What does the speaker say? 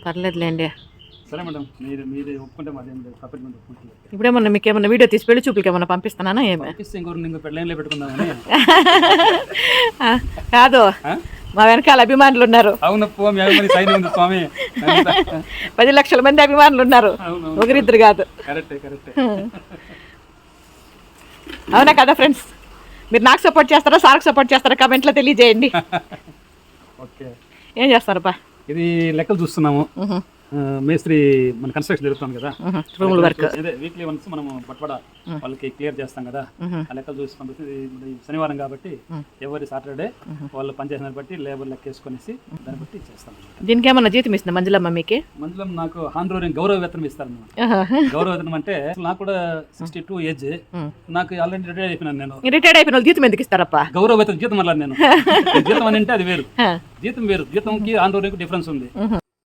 పర్లేదులేండి. సరే మేడం, మీరు ఒప్పుకుంటే మాదేం లేదు, తప్పకుండా ఒప్పుకుంటుంది. ఇప్పుడేమన్నా మీకు ఏమన్నా వీడియో తీసి పెళ్లి చూపులకి ఏమన్నా పంపిస్తున్నానా ఏమే? పంపిస్తే ఇంకో పెళ్ళైన్లో పెట్టుకుందామని. కాదు, మా వెనకాల అభిమానులు ఉన్నారు. అవును స్వామి, సైన్ ఉంది స్వామి. 10 లక్షల మంది అభిమానులు ఉన్నారు, ఒకరిద్దరు కాదు. కరెక్టే. అవునా కదా ఫ్రెండ్స్? మీరు నాకు సపోర్ట్ చేస్తారా, సార్కి సపోర్ట్ చేస్తారా? కామెంట్లో తెలియజేయండి. ఓకే, ఏం చేస్తారబ్బా? ఇది లెక్కలు చూస్తున్నాము. మేస్త్రి మన కన్స్ట్రక్షన్ జరుగుతుంది కదా, రూముల వర్క్. అదే వీక్లీ వన్స్ మనం పట్వాడ వాళ్ళకి క్లియర్ చేస్తాం కదా, ఆ లెక్కలు చూసి పంపిస్తే శనివారం కాబట్టి ఎవరి సాటర్డే వాళ్ళు పనిచేసిన బట్టి లేబర్ లెక్కేసుకొనేసి దాన్ని బట్టి చేస్తాం. దీనికి ఏమన్నా జీతం ఇస్తుంది మంజులమ్మ మీకు? మందులో నాకు హానరోరియం గౌరవ వేతనం ఇస్తారు. గౌరవ వేతనం అంటే నాకు కూడా 62 ఏజ్, నాకు ఆల్రెడీ రిటైర్ అయిపోయినాను నేను. రిటైర్డ్ అయిపోయిన వాళ్ళు జీతం ఎందుకు ఇస్తారప్ప? గౌరవ వేతనం జీతం అలా నేను జీతం అని అంటే అది వేరు, జీతం వేరు, జీతంకి హానరోరియంకి డిఫరెన్స్ ఉంది.